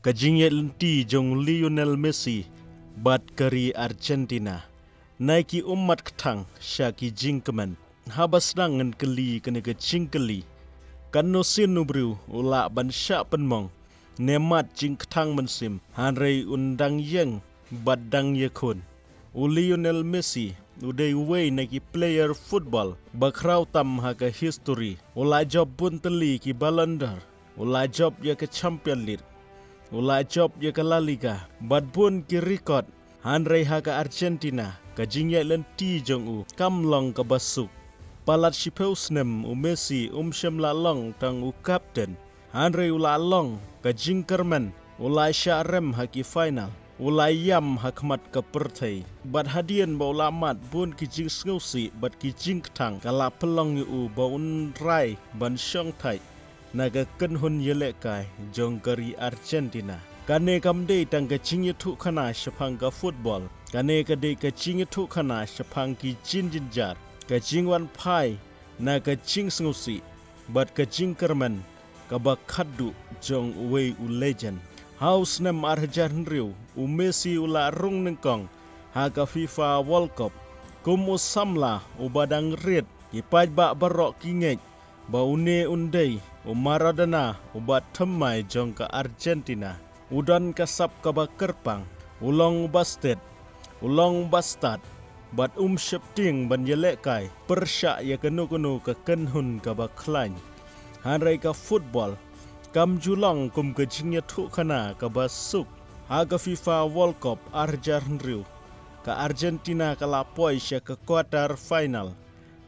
Kajingye lenti jong Lionel Messi bat kari Argentina. Naiki umat ketang syaki jingkeman. Habas dangan keli kena ke jingkeli. Kano sinubru ula ban syak penmong. Nemat jing ketang mensim. Hanrei undang yang badang yakun. Lionel Messi udai way naki player football bakrau tam haka history. Ula job pun teli ki Ballon d'Or. Ula job ya ke Champion League. Ula job ya ke La Liga. Bad pun ki record hanrei haka Argentina kajingya lenti jong u kamlong ke basuk. Palat shipeu snem Messi syem la long tang u kapten. Hanrei ula long kajingkerman ula syarem haki final. Ula yam hakmat ke pertai. Bad hadian ba ulamat pun kijing sngusi bad kijing ketang kala pelong u baun rai ban syong tai. Naga kenhun yelek kai jong kari Argentina. Kane kamde tang kacing yetu kana syapang ka football. Kane kade kacing yetu kana syapang ki jin jinjar. Kacing wan pai na kacing sngusi. Bad kacing kerman kabak khadu jong way u legend. Haus nem Arjan riu Messi ula rung nengkong haka FIFA World Cup. Kumu samla ubadang red ipaj bak barok kingek. Baune undai Maradona ubat temai jong ke Argentina. Udan kasap kaba kerpang. Ulong bastet. Ulong bastad. Bat syepting ban yelekai. Persyak ya kenu-kenu ke kenhun kaba klain. Hanrei ka football. Kam julong kum ke jingnya tu kana kaba suk. Haga FIFA World Cup Arjan riu. Ka Argentina kalapoi sya ke quarter final.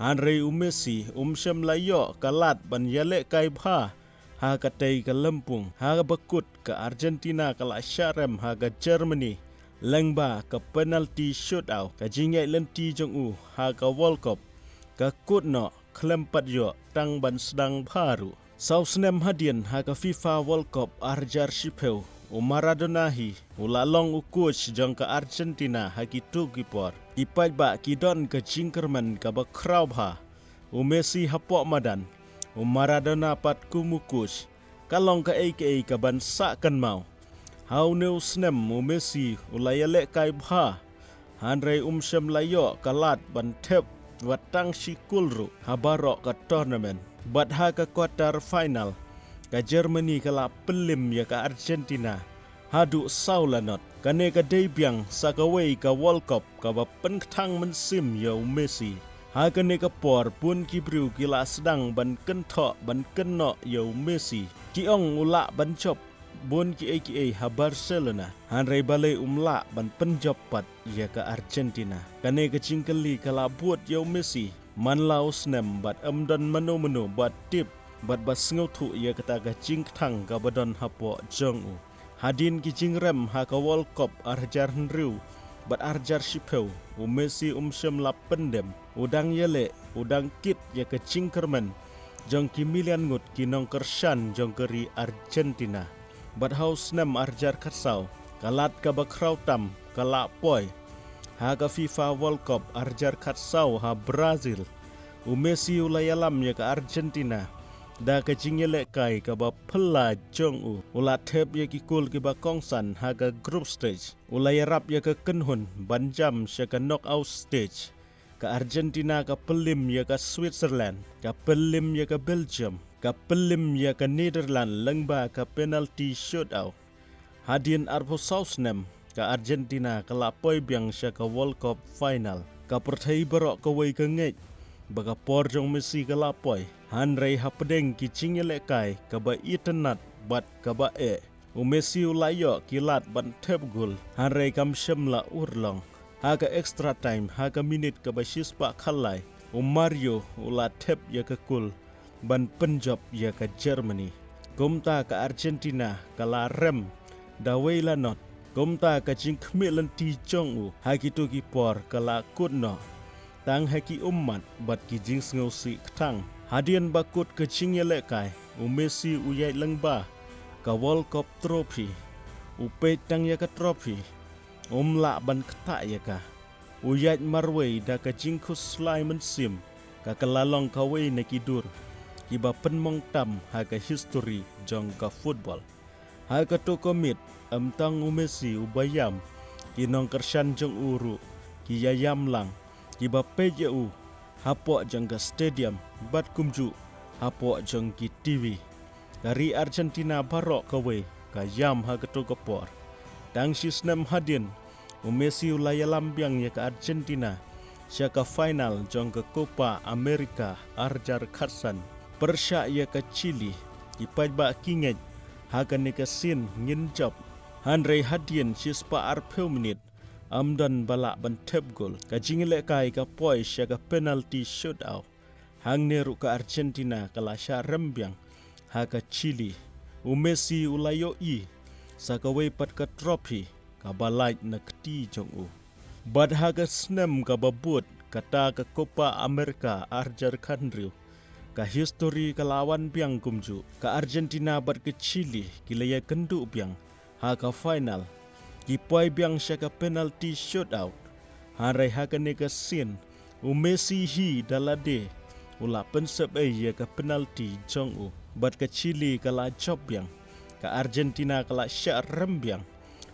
Hanrei Messi syem layo kalat ban yalek kai bha ha katai ke lempung ha bekut ke Argentina kala syarem ha ke Germany lengba ke penalty shootout ka jingai lenti jong u ha ke World Cup ke kutno klempat yo tang ban sedang baru sausnem hadian ha ke FIFA World Cup Arjar Shipeu Maradona hi ulalong coach jong ke Argentina haki tu kipor ipaj ba kidon ke jingkerman ka ba kraw bha Messi hapok madan Maradona pat kumukus kalong ka aka ka ban sakan mau hau neu snem Messi ulayalek kai bha hanrei syem layo kalat ban tep watang sikulru habarok ka tournament bat ha ka quarter final ka Germany kala pelim ya ka Argentina hadu saulanot kane ka debyang sakaway ka World Cup ka ba pentang mensim ya Messi ha kane ka por pun kibriu kila sedang ban kentok ban kenok ya Messi kiong ula ban chop bun ki aka ha Barcelona hanrei balai umla ban penjopat ya ka Argentina kane ka cingkeli kala buat ya Messi man laus nem bat dan menu bat tip bat basngau tu ia kata ka jingtang ka badon hapo jong u hadin ki jingrem ha ka World Cup Arjar riu bat Arjar Shipeu Messi syem la pendem udang yele udang kit ya ka jingkerman jong ki milian ngut ki nong kersan jong keri Argentina bat haus nem Arjar katsau kalat ka bakrau tam kala poi ha ka FIFA World Cup Arjar katsau ha Brazil Messi ulayalam ya ka Argentina da ka jingelek kai ka ba phela jong u ula thep ya ki kul ki ba kongsan ha ka group stage ula yarap ya ka kenhun banjam sya ka knockout stage ka Argentina ka pelim ya ka Switzerland ka pelim ya ka Belgium ka pelim ya ka Netherlands lengba ka penalty shootout hadin arbo sausnem ka Argentina ka lapoi biang sya ka World Cup final ka perthai barok ka wei ka ngej baga por jong Messi ka lapoi hanrei hapedeng ki cingele kai ka ba internet bat ka ba Messi ulayo kilat ban tep gol hanrei kam syemla urlong ha ka extra time ha ka minute ka ba sispa khalai Mario ula tep ya ka kul ban penjob ya ka Germany kumta ka Argentina kala rem dawei lanot kumta ka jingkmi lenti jong u ha kitu ki por kala kutno tang haki umat bat ki jing sngosi ktang hadian bakut ke cingyelek kai Messi uyai lengba ka World Cup trophy upe tang ya ka trophy la ban kta ya ka uyai marwei da ka jingkus slai mensim ka kelalong kawei na kidur kiba penmong tam ha ka history jong ka football Ha ka to komit tang Messi ubayam ki nong kershan jong uru ki yayam lang ki bape je hapo jang ka stadium bat kumju hapo jang ki TV dari Argentina barok kawe ka yam ha ka to kapor dang sisnem hadin Messi ulaya lambiang ya ke Argentina syaka final jong ke Copa America arjar khatsan persya ya ke Chile ipaj ba kinget hakan ni ke sin ngin job hanrei hadien sispa arpeu menit amdan balak bantep gol ka jingile kai ka poi syaka penalty shootout hang neru ke Argentina kala sya rembiang ha ke Chile Messi ulayo sakawe pat ka trophy kabalait na kti jong bad haga snem ka babut kata ka Copa America arjar khandriu ka history ka lawan biang kumju ka Argentina bad ke Chile kilaya kendu biang ha ka final kipoi biang syaka penalty shootout harai haga nega sin Messi hi dalade ula pensep ya ka penalty jong bad ke Chile kala job biang ka Argentina kala sya rembiang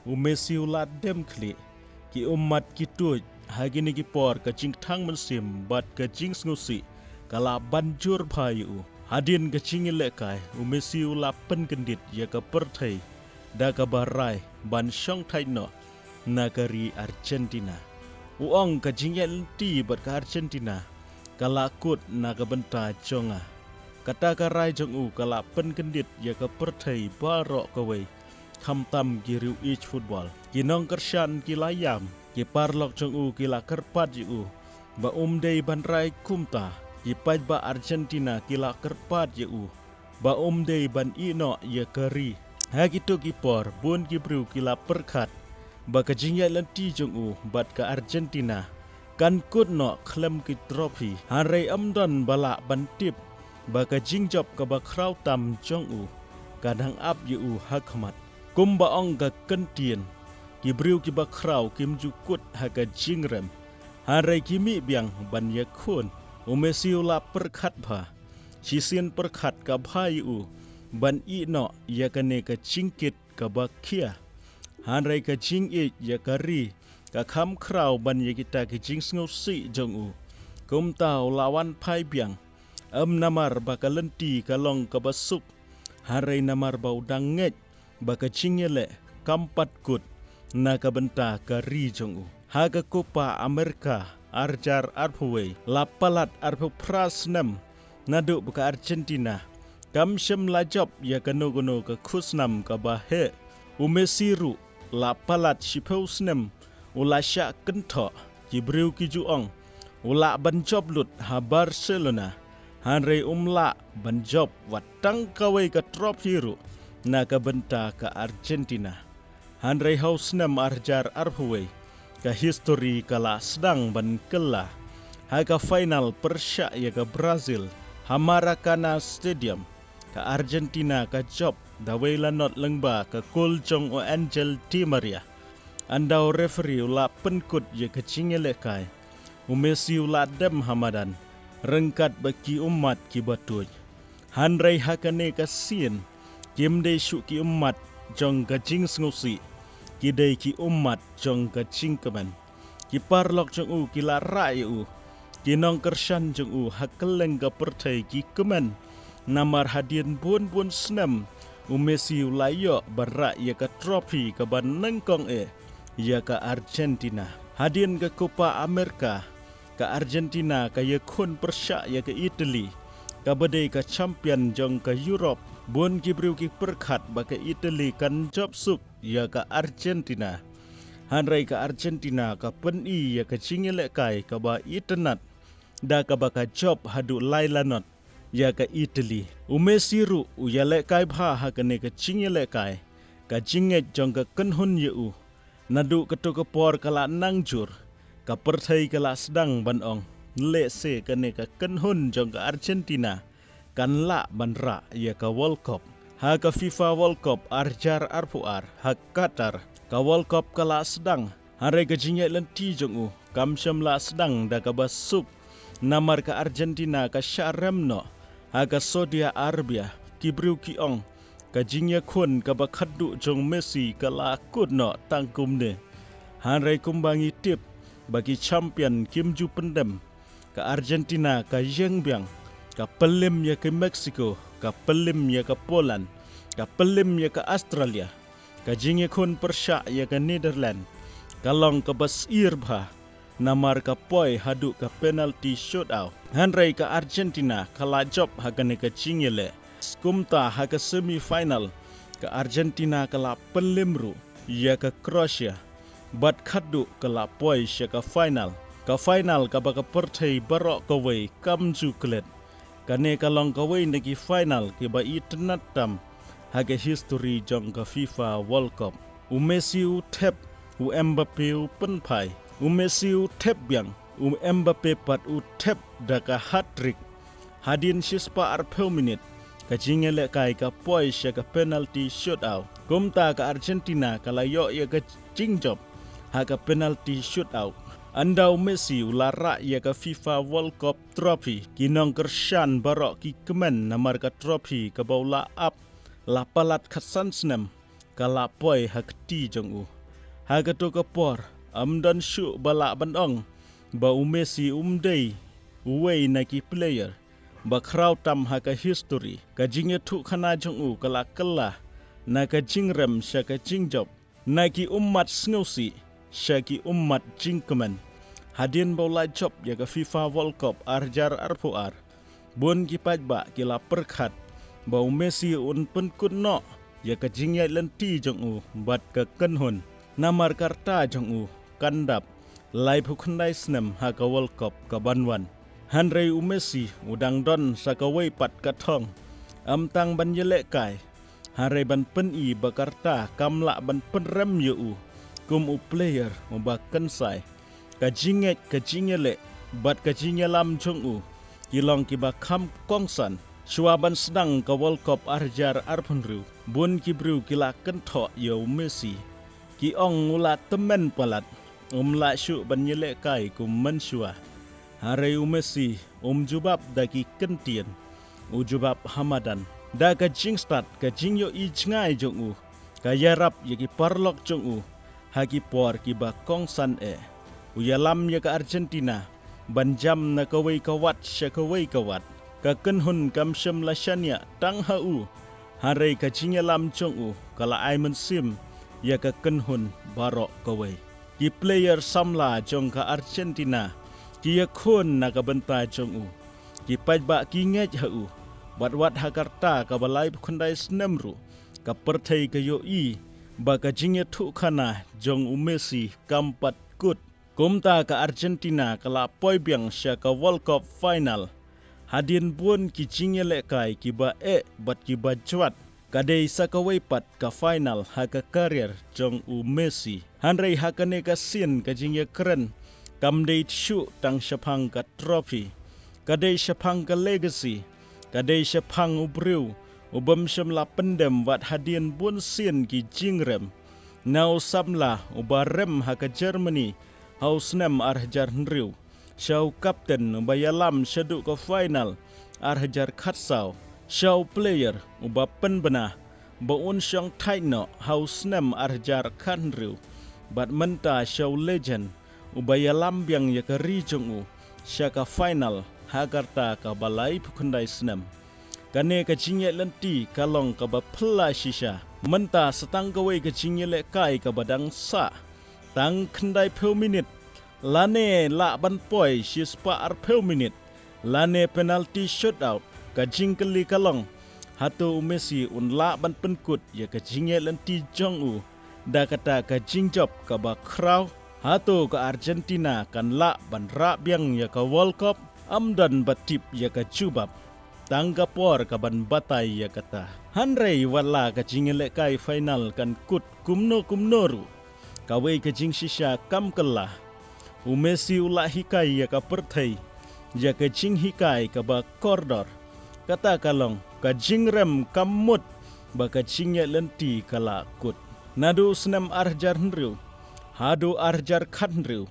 Messi ulat dem kli ki umat kitu hagini ki por ka jing thang mensim bat ka jing ngusi kala banjur bhayu hadin ka jing lekai Messi ulat pen kendit ya ka perthai da ka barai ban syong thai no nagari Argentina uong ka jing ti bat ka Argentina kala kut naga benta jonga kata ka rai jong kala pen kendit ya ka perthai barok kawai khamtam giriu ich football kinong kershan kilayam ki parlok jong kila kerpat ju ba dei banrai kumta ki paj ba Argentina kila kerpat ju ba dei ban ino ya keri ha gitu ki por bun ki bru kila perkhat ba ka jingya lanti jong bat ka Argentina kan kut no klem ki trophy harai amdan bala bantip ba ka jingjop ka ba kraw tam jong kadang ap ju hakmat kumba ong ka kentien ki briu ki bakraw kim jukut haga jingrem harai kimi biang ban yakun Messi ula perkhat bha sisien perkhat ka bhayu ban ino ya kane ka jingkit ka bakia harai ka jing ya kari ka kham kraw ban ya kita ki jing sngosi jong kum tau lawan phai biang namar bakalenti kalong ka basuk harai namar bau danget baka cingele kampat kut na kabenta ka rijong haga Copa America arjar arphuwe lapalat arphu prasnam nadu baka Argentina kamsem lajop ya kanogono ka khusnam ka bahe Messiru lapalat shiphusnam ulasya kentho jibriu kijuong ula banjob lut ha Barcelona hanrei umla banjob watang kawai ka trophy na kabenta ka Argentina hanrei hausnam arjar arhuwe ka history kala sedang ban kela haga final persya ya ka Brazil Maracanã Stadium ka Argentina ka job dawela not lengba ka Kuljong Angel Di Maria andau referee ula penkut ya ka cingele kai Messi ula dem hamadan rengkat bagi umat ki batuj hanrei hakane ka sin kim dei shu ki umat jong ka jing sngusi ki dei ki umat jong ka jing kemen ki parlok jong ki la rai ki nong kershan jong hakeleng ka perthai ki kemen namar hadien bun snem Messi ulayo barak ya ka trophy ka ban nengkong ya ka Argentina hadien ka Copa America ka Argentina ka yakun persya ya ka Italy ka badai ka champion jong ka Europe bun ki briu ki perkhat baka Italy kan job suk ya ka Argentina hanrai ka Argentina ka peni ya ka cingele kai ka ba internet da ka baka job hadu lailanot ya ka Italy Messi ru uyale kai bha ha ka ne ka cingele kai ka jinget jong ka kenhun yu nadu ketu ka por kala nangjur ka perthai kala sedang banong le se ka ne ka kenhun jong ka Argentina kan la banra ya ka World Cup ha ka FIFA World Cup arjar arpuar ha Qatar ka World Cup kala sedang hare ka jinget lenti jong kamsyam la sedang da ka basuk namar ka Argentina ka Syaremno ha ka Saudi Arabia ki briu ki ong kajingnya kun ka bakaddu jong Messi kalakut no tangkumne. Hanrai kumbangi tip bagi champion Kim Ju Pendem ke Argentina ke Yengbiang ke pelim ya ke Mexico ke pelim ya ke Poland ke pelim ya ke Australia ke jingye kun persyak ya ke Netherlands kalong ke bas irbha namar ke poi hadu ke penalty shootout hanrai ke Argentina kala job hagane ke jingye le skumta ha ke semifinal ke Argentina kala pelimru ya ke Croatia bat khaddu kala poi sya ke final ka baka pertai barok kawai kamju klet kane kalong kawai negi final ke ba itnat tam hage history jong ka FIFA World Cup Messi u tep u Mbappe u penpai Messi u tep biang Mbappe pat u tep daka hat-trick hadin sispa arpeu minit ka jingele kai ka poi sya ka penalty shootout kumta ka Argentina kala yo ya ka jingjob ha ka penalty shootout andau Messi ulara ya ka FIFA World Cup trophy kinong kershan barok ki kemen namar ka trophy ka baula up la palat khasan snem kala poi hakti jong ha ka to ka por amdan shu bala bandong ba Messi dei uwei na ki player ba kraw tam ha ka history ka jingye thu khana jong kala kala na ka jingrem sya ka jingjob na ki ummat sngosi syaki ummat jingkemen hadin baula job ya ke FIFA World Cup arjar arpuar bun ki pajba kila perkhat bau Messi un penkut no ya ke jingya lenti jong bat ke kenhun namar karta jong kandap lai phukundai snem ha ka World Cup ka banwan hanrei Messi udang don sakawai pat kathong amtang ban yele kai hanrei ban pen i bakarta kamla ban penrem yu kum player ubakan sai kajingele bat kajingelam jong kilong kiba kham kongsan swaban sedang ka World Cup arjar arpunru bun kibru kila kentho yo Messi ki ong ula temen palat la syu ban yele kai kum mensua hare Messi jubab daki kentien jubab hamadan da ka jingstat ka jingyo i jngai jong ka yarap yaki parlok jong hagi por kiba kongsan uyalam ya ke Argentina banjam na kawai kawat sya kawai kawat ka kenhun kam syam lasyanya tang hau harai ka jinyalam jong kala aiman sim ya ka kenhun barok kawai ki player samla jong ka Argentina ki ya khon na ka benta jong ki pajba ki ngej hau wat hakarta ka balai khundai snemru ka perthai ka yo baka jingye thu khana jong Messi kampat kut kumta ka Argentina kala poi biang sya ka World Cup final hadin bun ki jingye lekai ki ba bat ki ba jwat kadai sakawai pat ka final ha ka career jong Messi hanrei hakane ka sin ka jingye keren kamdei shu tang syapang ka trophy kadai syapang ka legacy kadai syapang ubriu ubam syamla pendem wat hadin bun sin ki jingrem nau samla ubarem ha ka Germany hausnem arhajar nriu syau kapten ubayalam syadu ka final arhajar khatsau syau player uba penbena baun syang taino hausnem arhajar khanriu bat menta syau legend ubayalam biang ya ka rijong syaka final hagarta ka balai phukundai snem kane ka jingye lenti kalong ka ba phla shisha menta setang kawai ka jingye le kai ka badang sa tang khandai peu minit lane la ban poi shispa ar peu minit lane penalty shootout ka jingkeli kalong hatu Messi un la ban penkut ya ka jingye lenti jong da kata ka jingjob ka ba kraw hatu ka Argentina kan la ban ra biang ya ka World Cup amdan batip ya ka jubab tanggapor kaban batai ya kata hanrei wala ka jingele kai final kan kut kumnoru kawai ka jing shisha kam kala Messi ula hikai ya ka perthai ya ka jing hikai ka ba koridor kata kalong ka jingrem kamut ba ka jingye lenti kala kut nadu senam arjar nriu hadu arjar khanriu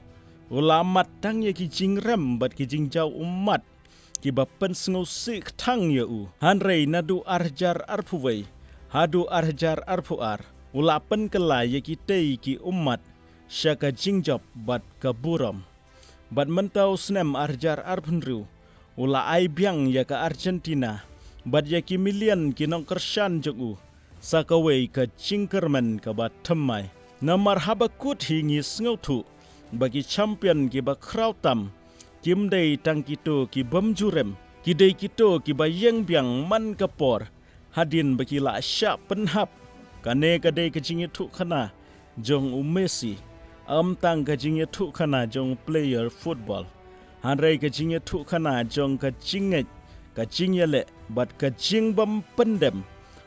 ulamat tang ya ki jingrem bat ki jingjau umat ki bapen sngo sik thang ya hanrei nadu arjar arpuwei hadu arjar arpuar ulapan kela ye kitei ki umat syaka jingjob bat kaburam bat mentau snem arjar arpunru ula ai biang ya ka Argentina bat ya ki milian ki nong kersan jogu sakawei ka jingkerman ka bat temai na marhaba kut hingi ngautu bagi champion ki ba krautam kim dei tang kito ki bamjurem ki dei kito ki ba yeng biang man kapor hadin bagi la sya penhap kane kadai kajing itu khana jong Messi tang kajing itu khana jong player football hanrai kajing itu khana jong kajing yele bat kajing bam pendem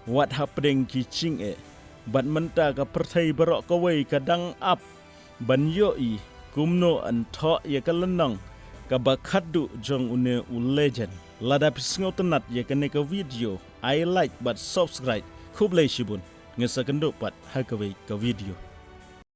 wat hapdeng ki jing bat menta ka perthai barok kawai kadang up ban yoi kumno antho ye kalenong ka bakhadu jong une legend lada pisngau tenat ye kane ka video I like but subscribe khublai shibun ngesa kenduk pat hakawai ka video